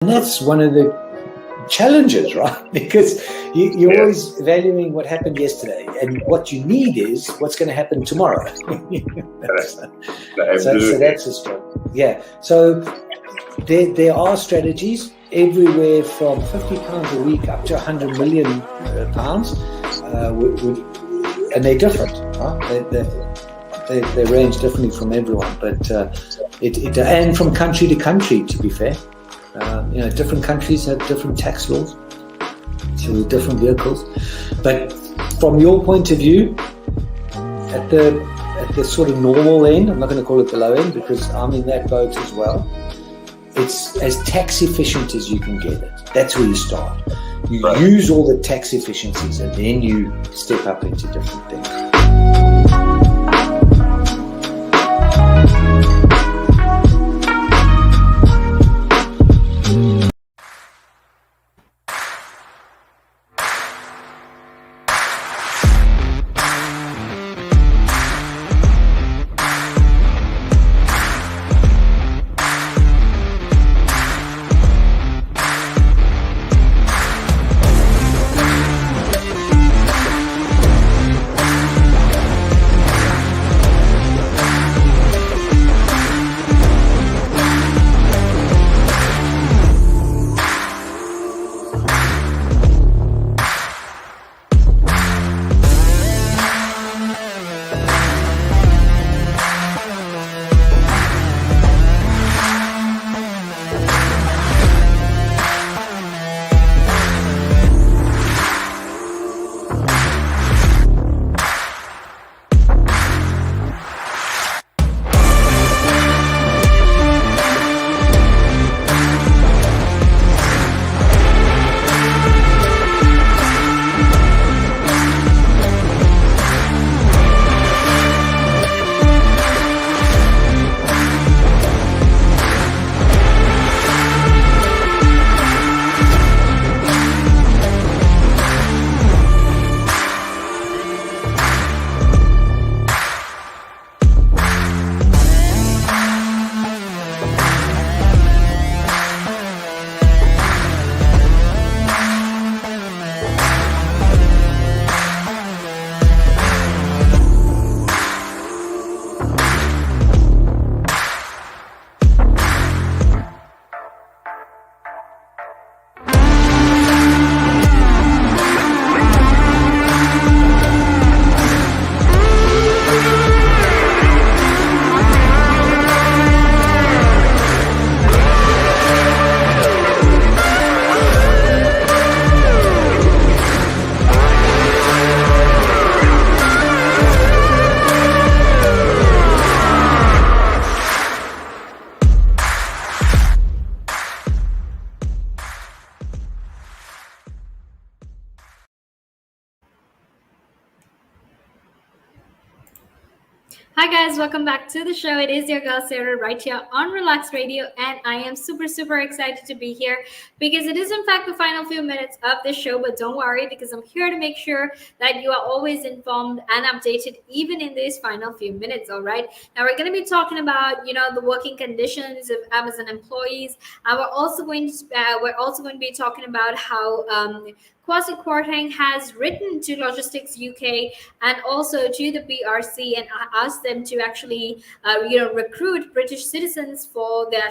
And that's one of the challenges, right? Because you're always valuing what happened yesterday, and what you need is what's going to happen tomorrow. So that's a struggle. Yeah. So there are strategies everywhere from £50 a week up to £100 million, and they're different. Right? They range differently from everyone, but and from country to country, to be fair. Different countries have different tax laws, so with different vehicles. But from your point of view, at the sort of normal end, I'm not going to call it the low end because I'm in that boat as well. It's as tax efficient as you can get it. That's where you start. You use all the tax efficiencies, and then you step up into different things. Hi guys, welcome back to the show. It is your girl Sarah right here on Relaks Radio, and I am super excited to be here because it is in fact the final few minutes of the show. But don't worry, because I'm here to make sure that you are always informed and updated even in these final few minutes. All right, now we're going to be talking about the working conditions of Amazon employees, and we're also going to be talking about how Kwasi Kwarteng has written to Logistics UK and also to the BRC and asked them to actually recruit British citizens for their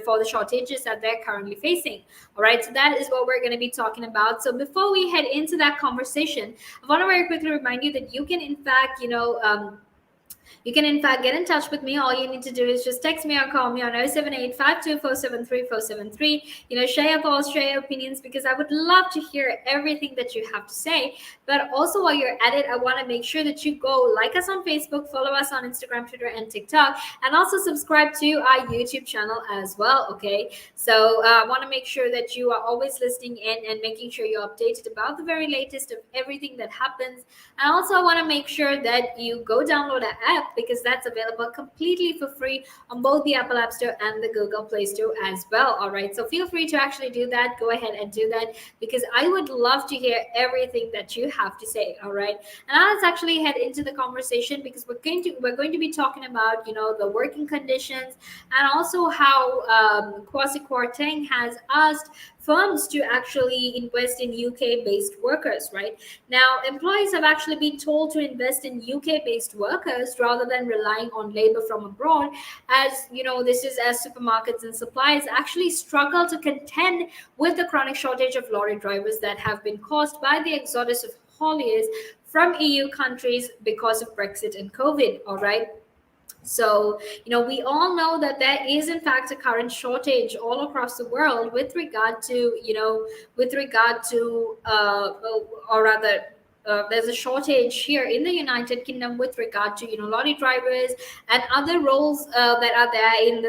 for the shortages that they're currently facing. All right, so that is what we're going to be talking about. So before we head into that conversation, I want to very quickly remind you that you can in fact get in touch with me. All you need to do is just text me or call me on 078-52473473. Share your thoughts, share your opinions, because I would love to hear everything that you have to say. But also while you're at it, I want to make sure that you go like us on Facebook, follow us on Instagram, Twitter, and TikTok, and also subscribe to our YouTube channel as well. Okay, so I want to make sure that you are always listening in and making sure you're updated about the very latest of everything that happens. And also I want to make sure that you go download our app, because that's available completely for free on both the Apple App Store and the Google Play Store as well. All right, so feel free to actually do that. Go ahead and do that, because I would love to hear everything that you have to say. All right, and now let's actually head into the conversation, because we're going to be talking about, you know, the working conditions, and also how Kwasi Kwarteng has asked firms to actually invest in UK-based workers. Right now, employees have actually been told to invest in UK-based workers rather than relying on labor from abroad. As you know, this is as supermarkets and suppliers actually struggle to contend with the chronic shortage of lorry drivers that have been caused by the exodus of hauliers from EU countries because of Brexit and COVID. All right. So, you know, we all know that there is, in fact, a current shortage all across the world with regard to, you know, or rather, there's a shortage here in the United Kingdom with regard to, you know, lorry drivers and other roles that are there in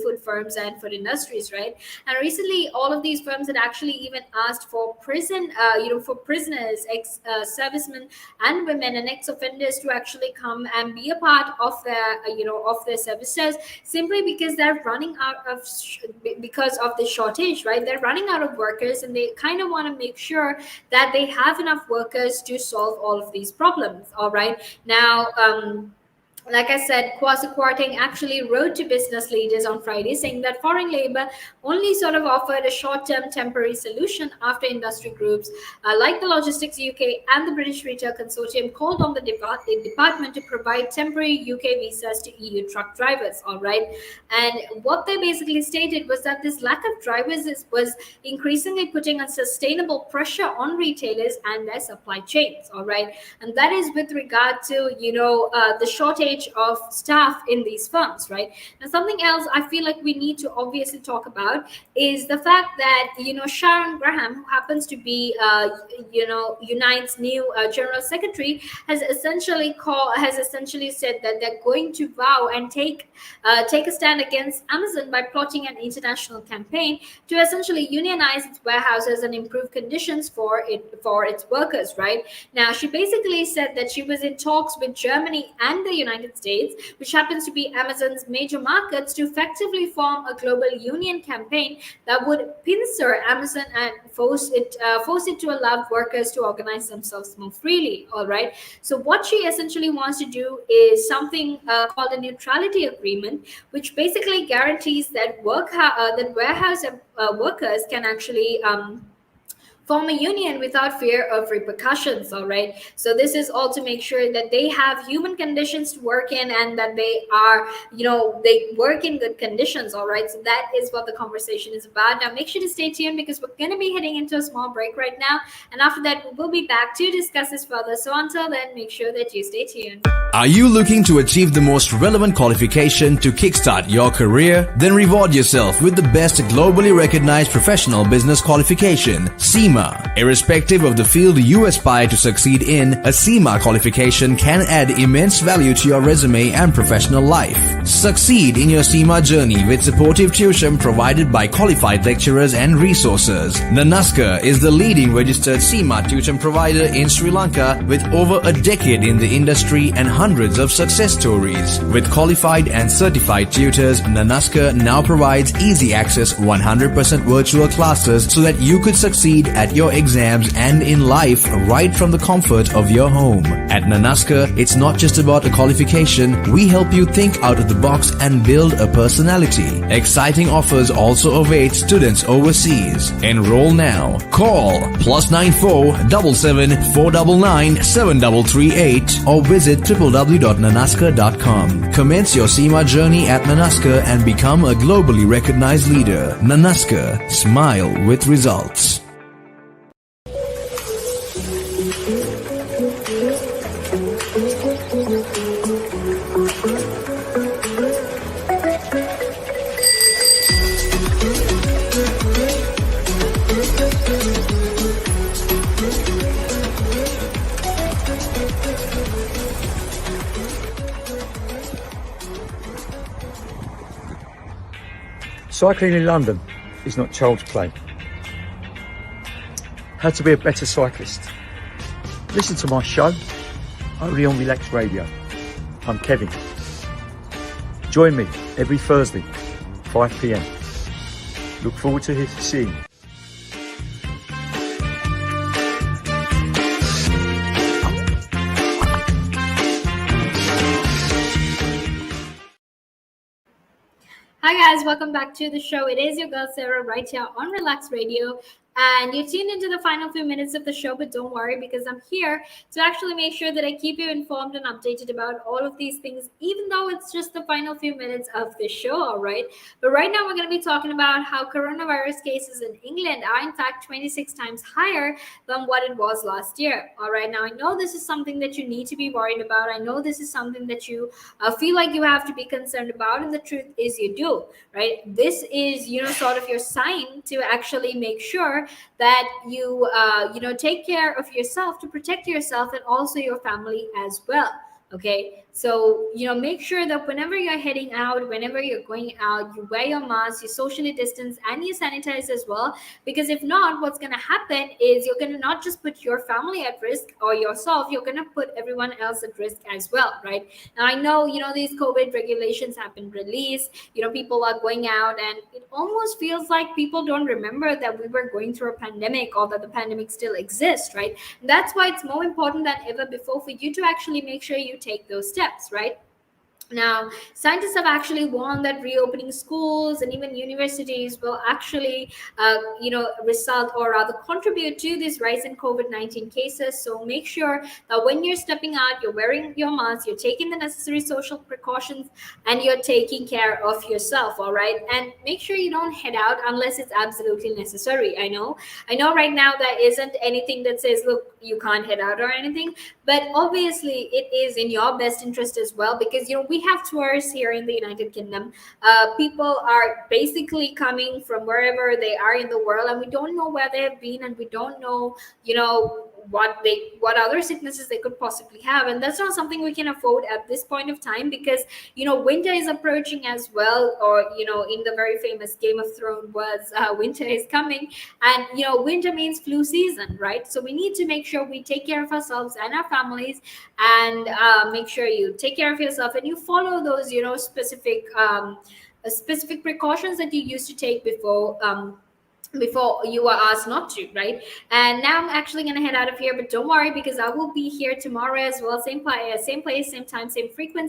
food firms and food industries, right? And recently, all of these firms had actually even asked for for prisoners, ex servicemen, and women and ex-offenders to actually come and be a part of their services, simply because they're running out of because of the shortage, right? They're running out of workers, and they kind of want to make sure that they have enough workers to solve all of these problems. All right, now like I said, Kwasi Kwarteng actually wrote to business leaders on Friday saying that foreign labor only sort of offered a short-term temporary solution after industry groups like the Logistics UK and the British Retail Consortium called on the department to provide temporary UK visas to EU truck drivers. All right, and what they basically stated was that this lack of drivers was increasingly putting unsustainable pressure on retailers and their supply chains. All right, and that is with regard to, you know, the shortage of staff in these firms. Right now, something else I feel like we need to obviously talk about is the fact that, you know, Sharon Graham, who happens to be Unite's new general secretary, has essentially said that they're going to vow and take a stand against Amazon by plotting an international campaign to essentially unionize its warehouses and improve conditions for its workers. Right now, she basically said that she was in talks with Germany and the United States, which happens to be Amazon's major markets, to effectively form a global union campaign that would pincer Amazon and force it to allow workers to organize themselves more freely. All right. So what she essentially wants to do is something called a neutrality agreement, which basically guarantees that warehouse workers can actually form a union without fear of repercussions. All right, so this is all to make sure that they have human conditions to work in, and that they are, you know, they work in good conditions. All right, so that is what the conversation is about. Now make sure to stay tuned, because we're going to be heading into a small break right now, and after that we will be back to discuss this further. So until then, make sure that you stay tuned. Are you looking to achieve the most relevant qualification to kickstart your career? Then reward yourself with the best globally recognized professional business qualification, CIMA. Irrespective of the field you aspire to succeed in, a CIMA qualification can add immense value to your resume and professional life. Succeed in your CIMA journey with supportive tuition provided by qualified lecturers and resources. Nanaska is the leading registered CIMA tuition provider in Sri Lanka, with over a decade in the industry and hundreds of success stories. With qualified and certified tutors, Nanaska now provides easy access 100% virtual classes so that you could succeed at your exams and in life right from the comfort of your home. At Nanaska, it's not just about a qualification. We help you think out of the box and build a personality. Exciting offers also await students overseas. Enroll now. Call +94 77 499 7338 or visit www.nanaska.com. Commence your CIMA journey at Nanaska and become a globally recognized leader. Nanaska, smile with results. Cycling in London is not child's play. How to be a better cyclist. Listen to my show only on Relaks Radio. I'm Kevin. Join me every Thursday, 5 p.m. Look forward to seeing you. Hi guys, welcome back to the show. It is your girl Sarah right here on Relax Radio. And you're tuned into the final few minutes of the show, but don't worry because I'm here to actually make sure that I keep you informed and updated about all of these things, even though it's just the final few minutes of the show, all right? But right now, we're going to be talking about how coronavirus cases in England are, in fact, 26 times higher than what it was last year, all right? Now, I know this is something that you need to be worried about. I know this is something that you feel like you have to be concerned about, and the truth is you do, right? This is, sort of your sign to actually make sure that you take care of yourself to protect yourself and also your family as well. Okay, so make sure that whenever you're heading out, whenever you're going out, you wear your mask, you socially distance, and you sanitize as well. Because if not, what's going to happen is you're going to not just put your family at risk or yourself, you're going to put everyone else at risk as well, right? Now I know these COVID regulations have been released. People are going out, and it almost feels like people don't remember that we were going through a pandemic or that the pandemic still exists, right? And that's why it's more important than ever before for you to actually make sure you take those steps, right? Now, scientists have actually warned that reopening schools and even universities will actually, result or rather contribute to this rise in COVID-19 cases. So make sure that when you're stepping out, you're wearing your mask, you're taking the necessary social precautions, and you're taking care of yourself, all right? And make sure you don't head out unless it's absolutely necessary. I know right now there isn't anything that says, look, you can't head out or anything, but obviously it is in your best interest as well, because we have tourists here in the United Kingdom. People are basically coming from wherever they are in the world, and we don't know where they have been, and we don't know what other sicknesses they could possibly have, and that's not something we can afford at this point of time, because winter is approaching as well, or in the very famous Game of Thrones words, winter is coming, and winter means flu season, right? So we need to make sure we take care of ourselves and our families, and make sure you take care of yourself and you follow those specific precautions that you used to take before you are asked not to, right? And now I'm actually going to head out of here, but don't worry because I will be here tomorrow as well, same place, same time, same frequency.